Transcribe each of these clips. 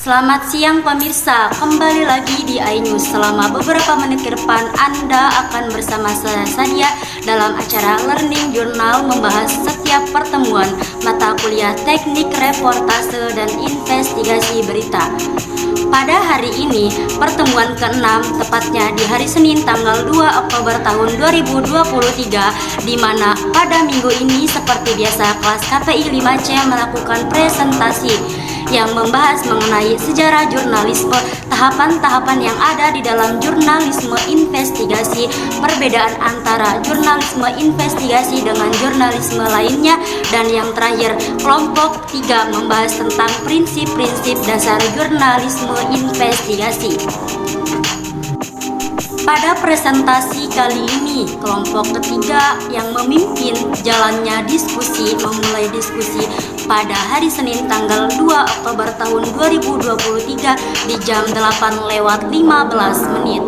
Selamat siang pemirsa, kembali lagi di iNews. Selama beberapa menit ke depan Anda akan bersama saya Sadia dalam acara Learning Journal, membahas setiap pertemuan mata kuliah teknik reportase dan investigasi berita. Pada hari ini, pertemuan ke-6, tepatnya di hari Senin tanggal 2 Oktober tahun 2023, di mana pada minggu ini seperti biasa kelas KPI 5C melakukan presentasi yang membahas mengenai sejarah jurnalisme, tahapan-tahapan yang ada di dalam jurnalisme investigasi, perbedaan antara jurnalisme investigasi dengan jurnalisme lainnya, dan yang terakhir kelompok 3 membahas tentang prinsip-prinsip dasar jurnalisme investigasi. Pada presentasi kali ini, kelompok ketiga yang memimpin jalannya diskusi memulai diskusi pada hari Senin tanggal 2 Oktober tahun 2023 di jam 8:15 menit.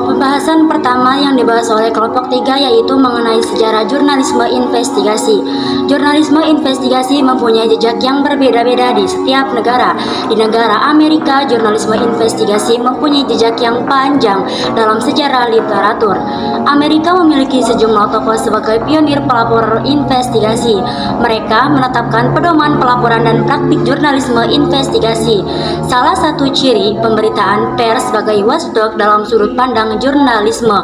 Pembahasan pertama yang dibahas oleh kelompok 3 yaitu mengenai sejarah jurnalisme investigasi. Jurnalisme investigasi mempunyai jejak yang berbeda-beda di setiap negara. Di negara Amerika, jurnalisme investigasi mempunyai jejak yang panjang dalam sejarah literatur. Amerika memiliki sejumlah tokoh sebagai pionir pelapor investigasi. Mereka menetapkan pedoman pelaporan dan praktik jurnalisme investigasi. Salah satu ciri pemberitaan pers sebagai watchdog dalam sudut pandang jurnalisme.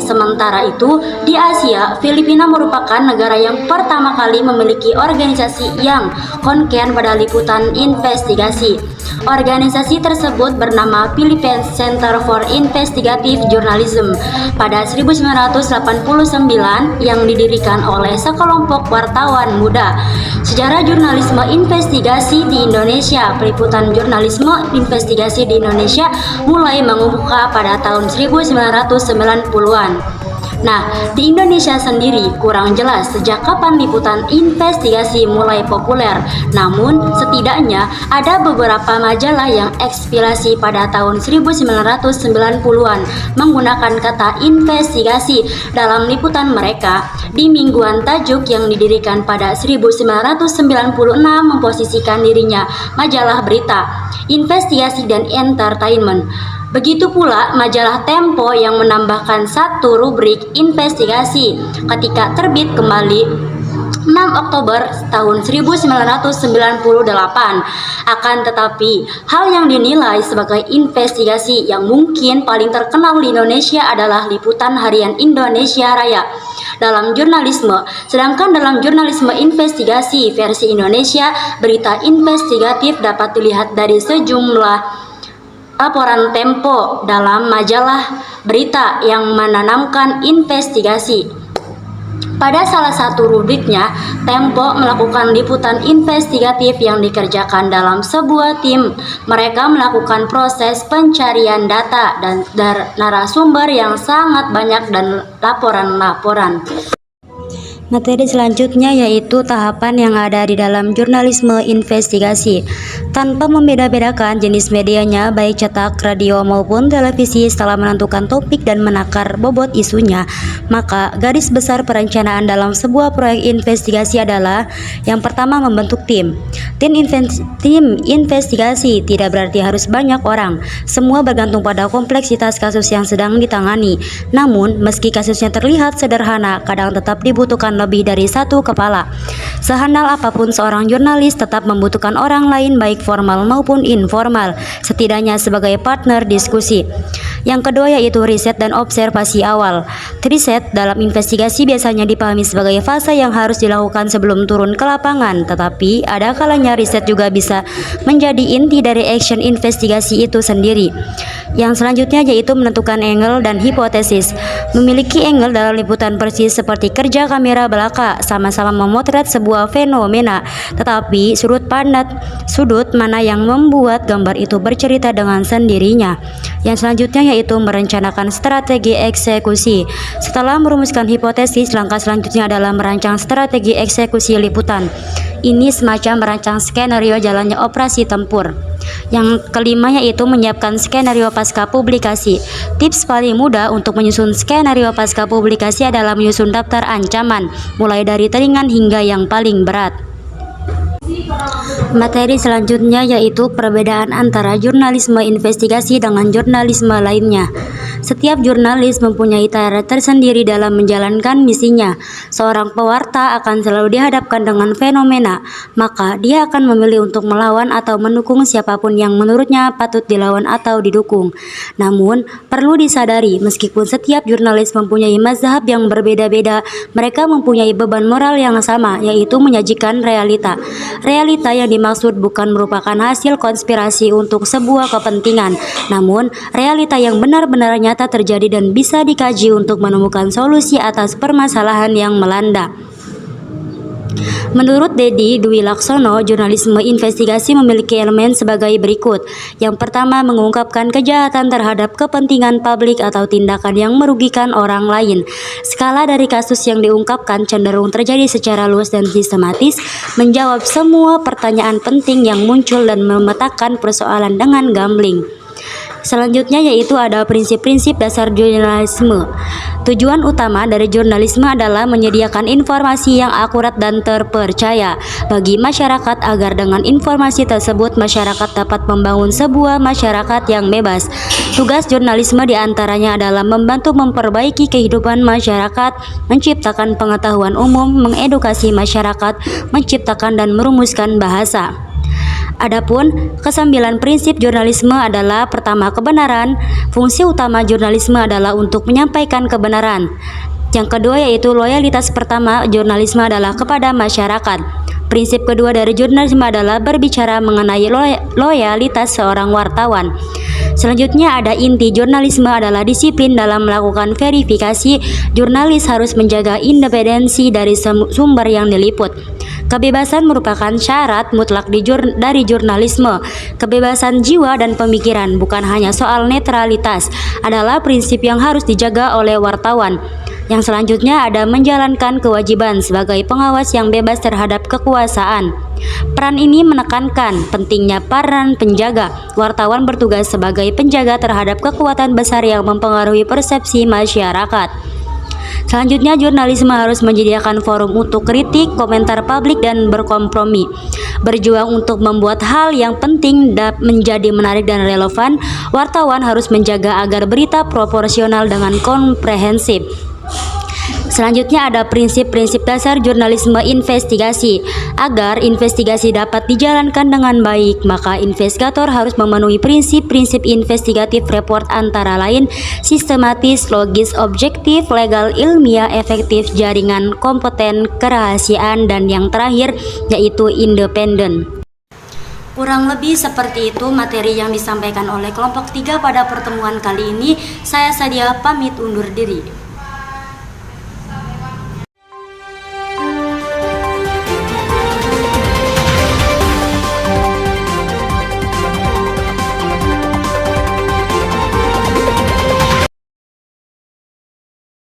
Sementara itu, di Asia, Filipina merupakan negara yang pertama kali memiliki organisasi yang konsen pada liputan investigasi. Organisasi tersebut bernama Philippine Center for Investigative Journalism pada 1989 yang didirikan oleh sekelompok wartawan muda. Sejarah jurnalisme investigasi di Indonesia. Peliputan jurnalisme investigasi di Indonesia mulai mengemuka pada tahun 1990-an. Nah, di Indonesia sendiri kurang jelas sejak kapan liputan investigasi mulai populer. Namun, setidaknya ada beberapa majalah yang ekspirasi pada tahun 1990-an menggunakan kata investigasi dalam liputan mereka. Di mingguan tajuk yang didirikan pada 1996 memposisikan dirinya majalah berita, investigasi dan entertainment. Begitu pula majalah Tempo yang menambahkan satu rubrik investigasi ketika terbit kembali 6 Oktober tahun 1998. Akan tetapi, hal yang dinilai sebagai investigasi yang mungkin paling terkenal di Indonesia adalah liputan harian Indonesia Raya dalam jurnalisme. Sedangkan dalam jurnalisme investigasi versi Indonesia, berita investigatif dapat dilihat dari sejumlah laporan Tempo dalam majalah berita yang menanamkan investigasi. Pada salah satu rubriknya, Tempo melakukan liputan investigatif yang dikerjakan dalam sebuah tim. Mereka melakukan proses pencarian data dan narasumber yang sangat banyak dan laporan-laporan. Materi selanjutnya yaitu tahapan yang ada di dalam jurnalisme investigasi. Tanpa membeda-bedakan jenis medianya, baik cetak, radio maupun televisi, setelah menentukan topik dan menakar bobot isunya, maka garis besar perencanaan dalam sebuah proyek investigasi adalah yang pertama membentuk tim. Tim investigasi tidak berarti harus banyak orang. Semua bergantung pada kompleksitas kasus yang sedang ditangani. Namun, meski kasusnya terlihat sederhana, kadang tetap dibutuhkan lebih dari satu kepala. Sehandal apapun seorang jurnalis tetap membutuhkan orang lain baik formal maupun informal, setidaknya sebagai partner diskusi. Yang kedua yaitu riset dan observasi awal. Riset dalam investigasi biasanya dipahami sebagai fase yang harus dilakukan sebelum turun ke lapangan, tetapi ada kalanya riset juga bisa menjadi inti dari action investigasi itu sendiri. Yang selanjutnya yaitu menentukan angle dan hipotesis. Memiliki angle dalam liputan persis seperti kerja kamera belaka, sama-sama memotret sebuah fenomena, tetapi sudut mana yang membuat gambar itu bercerita dengan sendirinya. Yang selanjutnya yaitu merencanakan strategi eksekusi. Setelah merumuskan hipotesis, langkah selanjutnya adalah merancang strategi eksekusi liputan. Ini semacam merancang skenario jalannya operasi tempur. Yang kelima yaitu menyiapkan skenario pasca publikasi. Tips paling mudah untuk menyusun skenario pasca publikasi adalah menyusun daftar ancaman, mulai dari ringan hingga yang paling berat. Materi selanjutnya yaitu perbedaan antara jurnalisme investigasi dengan jurnalisme lainnya. Setiap jurnalis mempunyai cara tersendiri dalam menjalankan misinya. Seorang pewarta akan selalu dihadapkan dengan fenomena, maka dia akan memilih untuk melawan atau mendukung siapapun yang menurutnya patut dilawan atau didukung. Namun, perlu disadari, meskipun setiap jurnalis mempunyai mazhab yang berbeda-beda, mereka mempunyai beban moral yang sama, yaitu menyajikan realita. Realita yang dimaksud bukan merupakan hasil konspirasi untuk sebuah kepentingan, namun realita yang benar-benar nyata terjadi dan bisa dikaji untuk menemukan solusi atas permasalahan yang melanda. Menurut Dedi Dwi Laksono, jurnalisme investigasi memiliki elemen sebagai berikut. Yang pertama, mengungkapkan kejahatan terhadap kepentingan publik atau tindakan yang merugikan orang lain. Skala dari kasus yang diungkapkan cenderung terjadi secara luas dan sistematis, menjawab semua pertanyaan penting yang muncul dan memetakan persoalan dengan gambling. Selanjutnya yaitu ada prinsip-prinsip dasar jurnalisme. Tujuan utama dari jurnalisme adalah menyediakan informasi yang akurat dan terpercaya bagi masyarakat agar dengan informasi tersebut masyarakat dapat membangun sebuah masyarakat yang bebas. Tugas jurnalisme diantaranya adalah membantu memperbaiki kehidupan masyarakat, menciptakan pengetahuan umum, mengedukasi masyarakat, menciptakan dan merumuskan bahasa. Adapun kesembilan prinsip jurnalisme adalah: pertama, kebenaran. Fungsi utama jurnalisme adalah untuk menyampaikan kebenaran. Yang kedua yaitu loyalitas. Pertama, jurnalisme adalah kepada masyarakat. Prinsip kedua dari jurnalisme adalah berbicara mengenai loyalitas seorang wartawan. Selanjutnya ada inti jurnalisme adalah disiplin dalam melakukan verifikasi. Jurnalis harus menjaga independensi dari sumber yang diliput. Kebebasan merupakan syarat mutlak dari jurnalisme. Kebebasan jiwa dan pemikiran, bukan hanya soal netralitas, adalah prinsip yang harus dijaga oleh wartawan. Yang selanjutnya ada menjalankan kewajiban sebagai pengawas yang bebas terhadap kekuasaan. Peran ini menekankan pentingnya peran penjaga. Wartawan bertugas sebagai penjaga terhadap kekuatan besar yang mempengaruhi persepsi masyarakat. Selanjutnya, jurnalisme harus menyediakan forum untuk kritik, komentar publik, dan berkompromi. Berjuang untuk membuat hal yang penting menjadi menarik dan relevan, wartawan harus menjaga agar berita proporsional dengan komprehensif. Selanjutnya ada prinsip-prinsip dasar jurnalisme investigasi. Agar investigasi dapat dijalankan dengan baik, maka investigator harus memenuhi prinsip-prinsip investigatif report, antara lain sistematis, logis, objektif, legal, ilmiah, efektif, jaringan, kompeten, kerahasiaan, dan yang terakhir yaitu independen. Kurang lebih seperti itu materi yang disampaikan oleh kelompok 3 pada pertemuan kali ini. Saya Sadia pamit undur diri.